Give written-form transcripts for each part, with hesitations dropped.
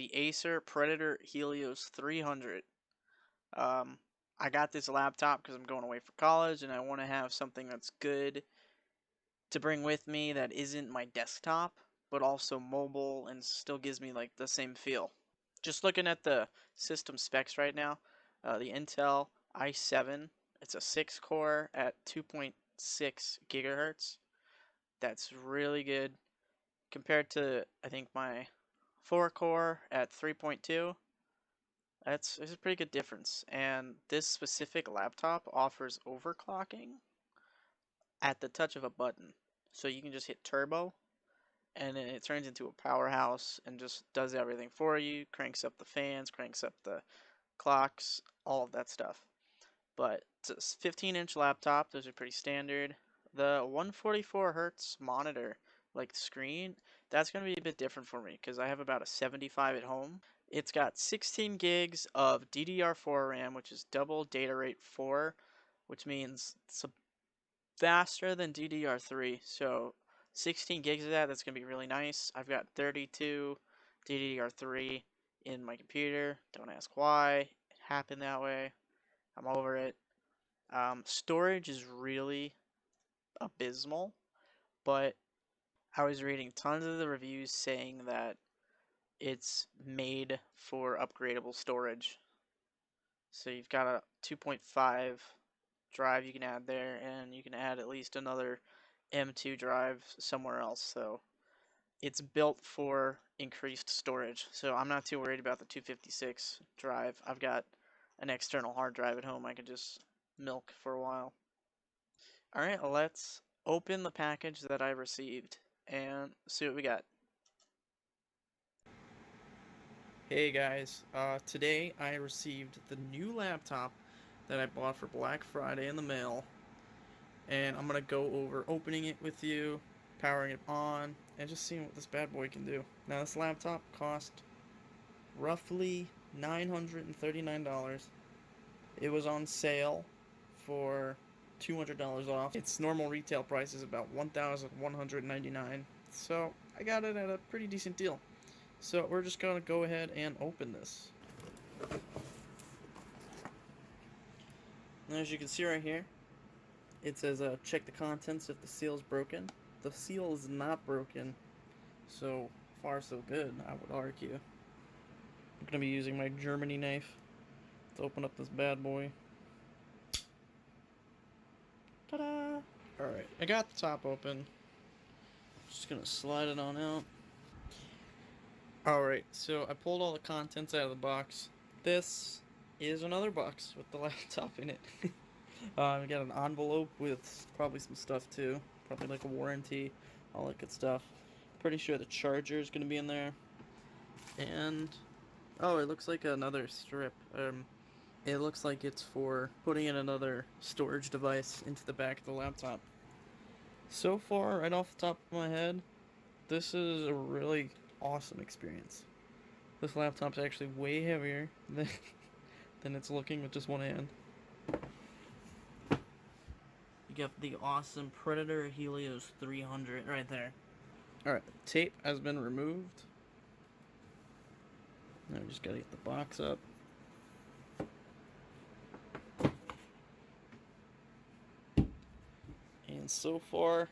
the Acer Predator Helios 300. I got this laptop because I'm going away for college and I want to have something that's good to bring with me that isn't my desktop, but also mobile and still gives me like the same feel. Just looking at the system specs right now, the Intel i7, it's a 6 core at 2.6 gigahertz. That's really good compared to, I think, my 4 core at 3.2. That's a pretty good difference. And this specific laptop offers overclocking at the touch of a button. So you can just hit turbo and then it turns into a powerhouse and just does everything for you, cranks up the fans, cranks up the clocks, all of that stuff. But it's a 15-inch laptop, those are pretty standard. The 144 hertz monitor, like screen, that's going to be a bit different for me because I have about a 75 at home. It's got 16 gigs of DDR4 RAM, which is double data rate 4, which means it's faster than DDR3. So 16 gigs of that's going to be really nice. I've got 32 DDR3 in my computer. Don't ask why. It happened that way. I'm over it. Storage is really abysmal, but I was reading tons of the reviews saying that it's made for upgradable storage. So you've got a 2.5 drive you can add there, and you can add at least another M2 drive somewhere else. So it's built for increased storage. So I'm not too worried about the 256 drive. I've got an external hard drive at home I can just milk for a while. Alright, let's open the package that I received and see what we got. Hey guys, today I received the new laptop that I bought for Black Friday in the mail, and I'm gonna go over opening it with you, powering it on, and just seeing what this bad boy can do. Now this laptop cost roughly $939. It was on sale for $200 off. Its normal retail price is about $1,199, so I got it at a pretty decent deal. So we're just gonna go ahead and open this. And as you can see right here, it says check the contents if the seal is broken. The seal is not broken, so far so good, I would argue. I'm gonna be using my Germany knife to open up this bad boy. Ta-da! Alright, I got the top open. Just gonna slide it on out. Alright, so I pulled all the contents out of the box. This is another box with the laptop in it. We got an envelope with probably some stuff too. Probably like a warranty, all that good stuff. Pretty sure the charger is going to be in there. And, oh, it looks like another strip. It looks like it's for putting in another storage device into the back of the laptop. So far, right off the top of my head, this is a really awesome experience. This laptop's actually way heavier than it's looking with just one hand. You got the awesome Predator Helios 300 right there. Alright, the tape has been removed. Now we just gotta get the box up. And so far,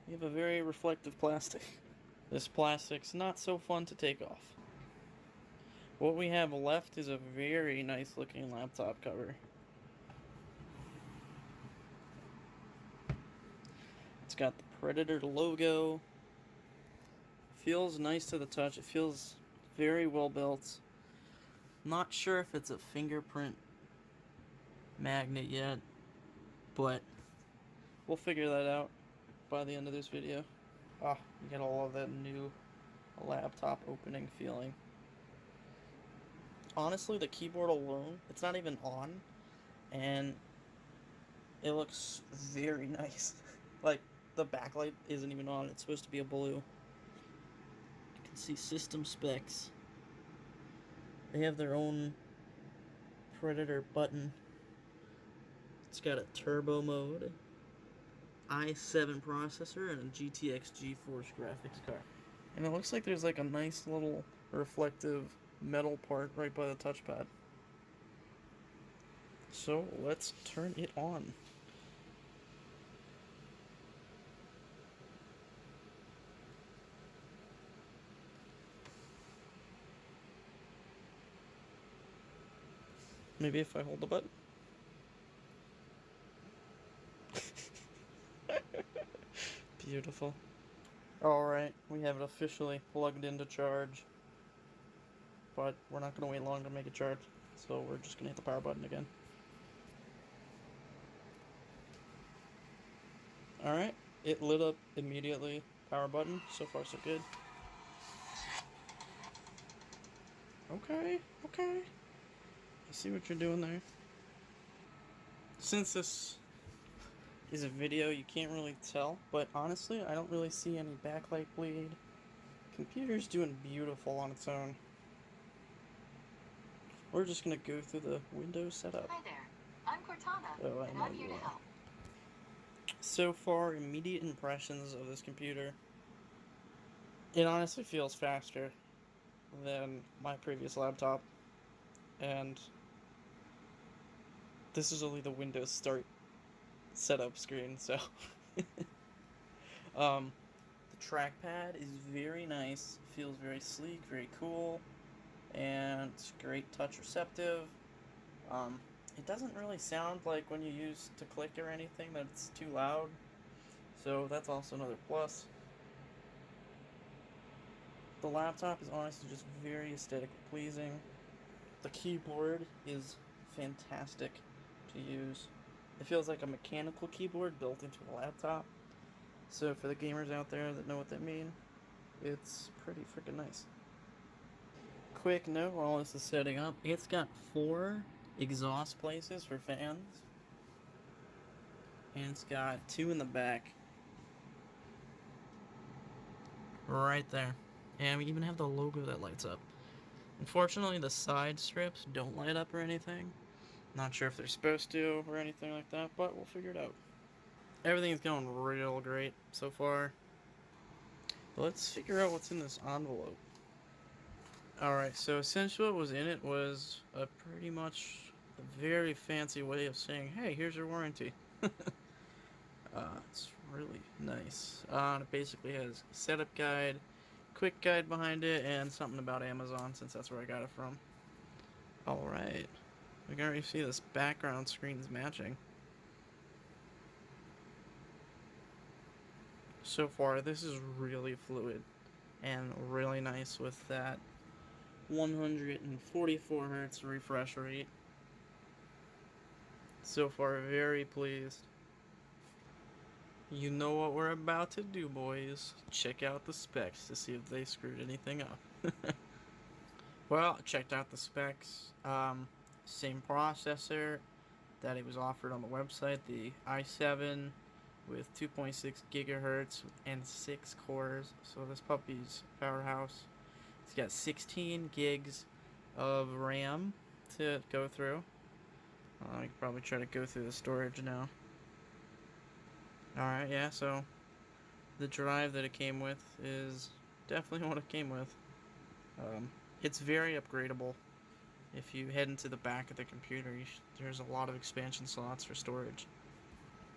we have a very reflective plastic. This plastic's not so fun to take off. What we have left is a very nice looking laptop cover. It's got the Predator logo. Feels nice to the touch. It feels very well built. Not sure if it's a fingerprint magnet yet, but we'll figure that out by the end of this video. Ah, you get all of that new laptop opening feeling. Honestly, the keyboard alone, it's not even on, and it looks very nice. Like, the backlight isn't even on, it's supposed to be a blue. You can see system specs. They have their own Predator button. It's got a turbo mode, i7 processor, and a GTX GeForce graphics card. And it looks like there's like a nice little reflective metal part right by the touchpad. So let's turn it on. Maybe if I hold the button. Beautiful. Alright, we have it officially plugged into charge. But we're not going to wait long to make it charge. So we're just going to hit the power button again. Alright, it lit up immediately. Power button, so far so good. Okay, okay. I see what you're doing there. Since this is a video, you can't really tell, but honestly, I don't really see any backlight bleed. Computer's doing beautiful on its own. We're just gonna go through the Windows setup. Hi there, I'm Cortana, and I'm here to help. So far, immediate impressions of this computer. It honestly feels faster than my previous laptop, and this is only the Windows Start setup screen, so the trackpad is very nice, feels very sleek, very cool, and it's great touch receptive. It doesn't really sound like when you use to click or anything that it's too loud, so that's also another plus. The laptop is honestly just very aesthetically pleasing. The keyboard is fantastic to use. It feels like a mechanical keyboard built into a laptop. So for the gamers out there that know what that means, it's pretty freaking nice. Quick note while this is setting up, it's got 4 exhaust places for fans. And it's got 2 in the back. Right there. And we even have the logo that lights up. Unfortunately, the side strips don't light up or anything. Not sure if they're supposed to or anything like that, but we'll figure it out. Everything's going real great so far. Let's figure out what's in this envelope. Alright, so essentially what was in it was a pretty much a very fancy way of saying, hey, here's your warranty. It's really nice. It basically has a setup guide, quick guide behind it, and something about Amazon, since that's where I got it from. Alright, we can already see this background screen is matching. So far, this is really fluid and really nice with that 144 Hz refresh rate. So far, very pleased. You know what we're about to do, boys. Check out the specs to see if they screwed anything up. Well, checked out the specs. Same processor that it was offered on the website, the i7 with 2.6 gigahertz and 6 cores. So this puppy's powerhouse. It's got 16 gigs of RAM to go through. I could probably try to go through the storage now. Alright, yeah, so the drive that it came with is definitely what it came with. It's very upgradable. If you head into the back of the computer, there's a lot of expansion slots for storage.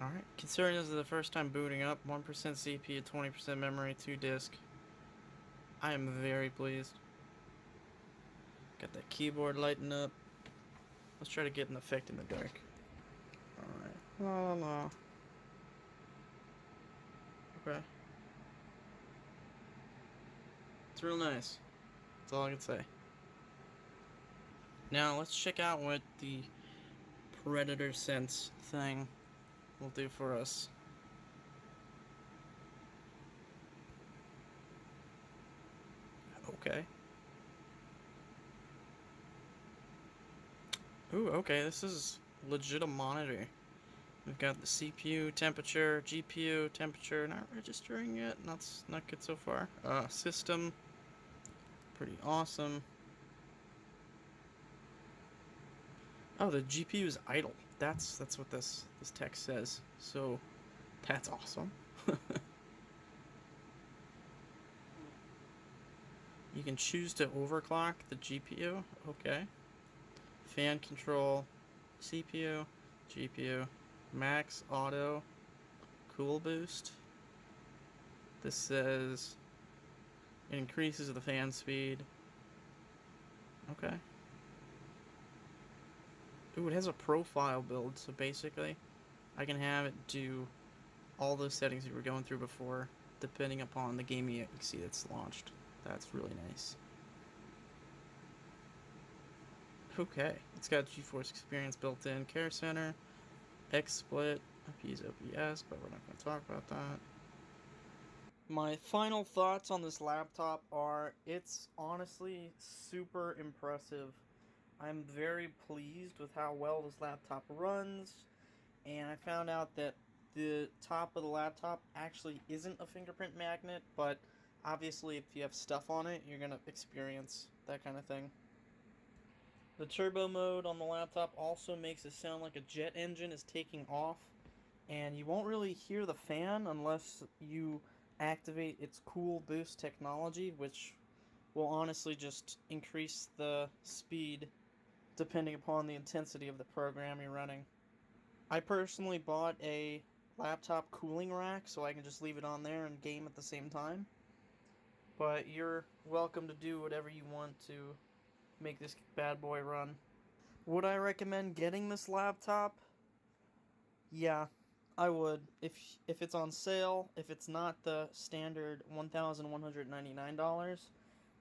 Alright, considering this is the first time booting up, 1% CPU, 20% memory, 2 disk. I am very pleased. Got that keyboard lighting up. Let's try to get an effect in the dark. Alright. La la la. Okay. It's real nice. That's all I can say. Now let's check out what the Predator Sense thing will do for us. Okay. Ooh, okay, this is legit a monitor. We've got the CPU temperature, GPU temperature, not registering yet. That's not good so far. System, pretty awesome. Oh, the GPU is idle. That's what this text says. So, that's awesome. You can choose to overclock the GPU. Okay. Fan control, CPU, GPU, max auto, cool boost. This says it increases the fan speed. Okay. Ooh, it has a profile build, so basically I can have it do all those settings we were going through before, depending upon the game EXE that's launched. That's really nice. Okay, it's got GeForce Experience built in, Care Center, XSplit, IPS OPS, but we're not going to talk about that. My final thoughts on this laptop are it's honestly super impressive. I'm very pleased with how well this laptop runs, and I found out that the top of the laptop actually isn't a fingerprint magnet, but obviously if you have stuff on it, you're going to experience that kind of thing. The turbo mode on the laptop also makes it sound like a jet engine is taking off, and you won't really hear the fan unless you activate its cool boost technology, which will honestly just increase the speed depending upon the intensity of the program you're running. I personally bought a laptop cooling rack so I can just leave it on there and game at the same time, but you're welcome to do whatever you want to make this bad boy run. Would I recommend getting this laptop? Yeah, I would. If it's on sale, if it's not the standard $1,199,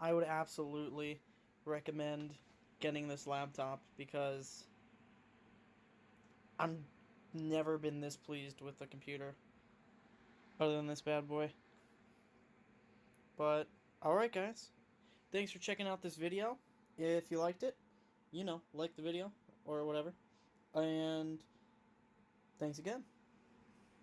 I would absolutely recommend getting this laptop because I've never been this pleased with a computer other than this bad boy. But alright guys, thanks for checking out this video. If you liked it, like the video or whatever. And thanks again.